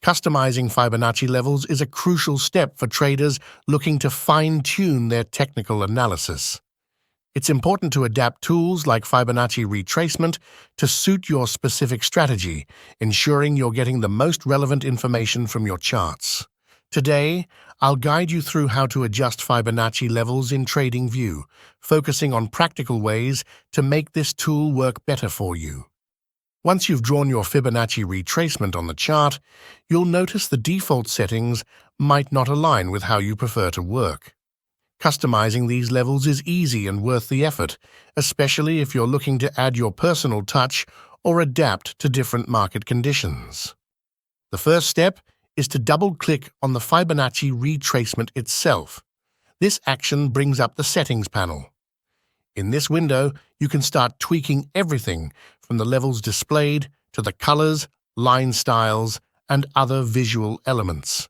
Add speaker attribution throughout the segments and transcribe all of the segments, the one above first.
Speaker 1: Customizing Fibonacci levels is a crucial step for traders looking to fine-tune their technical analysis. It's important to adapt tools like Fibonacci retracement to suit your specific strategy, ensuring you're getting the most relevant information from your charts. Today, I'll guide you through how to adjust Fibonacci levels in TradingView, focusing on practical ways to make this tool work better for you. Once you've drawn your Fibonacci retracement on the chart, you'll notice the default settings might not align with how you prefer to work. Customizing these levels is easy and worth the effort, especially if you're looking to add your personal touch or adapt to different market conditions. The first step is to double-click on the Fibonacci retracement itself. This action brings up the Settings panel. In this window, you can start tweaking everything from the levels displayed to the colors, line styles, and other visual elements.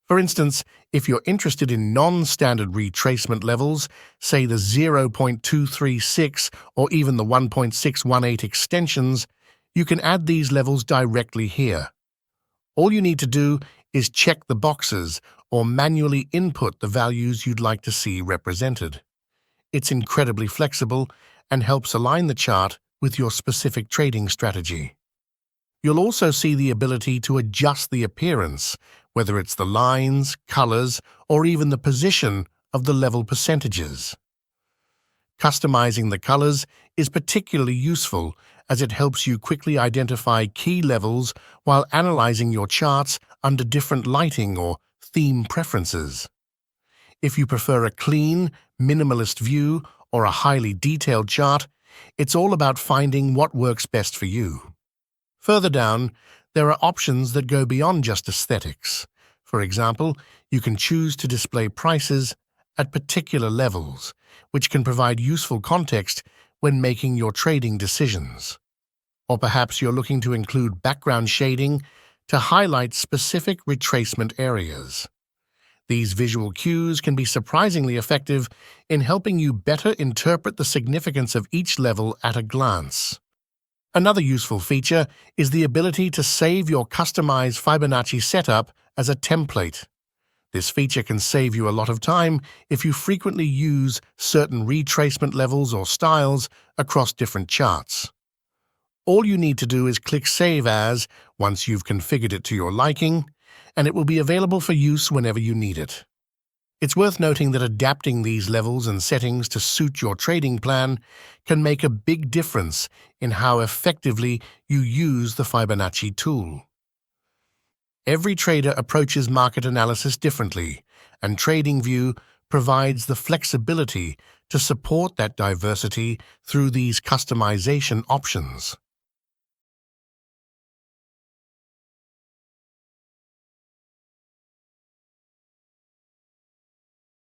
Speaker 1: For instance, if you're interested in non-standard retracement levels, say the 0.236 or even the 1.618 extensions, you can add these levels directly here. All you need to do is check the boxes or manually input the values you'd like to see represented. It's incredibly flexible and helps align the chart with your specific trading strategy. You'll also see the ability to adjust the appearance, whether it's the lines, colors, or even the position of the level percentages. Customizing the colors is particularly useful as it helps you quickly identify key levels while analyzing your charts under different lighting or theme preferences. If you prefer a clean, minimalist view or a highly detailed chart, it's all about finding what works best for you. Further down, there are options that go beyond just aesthetics. For example, you can choose to display prices at particular levels, which can provide useful context when making your trading decisions. Or perhaps you're looking to include background shading to highlight specific retracement areas. These visual cues can be surprisingly effective in helping you better interpret the significance of each level at a glance. Another useful feature is the ability to save your customized Fibonacci setup as a template. This feature can save you a lot of time if you frequently use certain retracement levels or styles across different charts. All you need to do is click Save As once you've configured it to your liking, and it will be available for use whenever you need it. It's worth noting that adapting these levels and settings to suit your trading plan can make a big difference in how effectively you use the Fibonacci tool. Every trader approaches market analysis differently, and TradingView provides the flexibility to support that diversity through these customization options.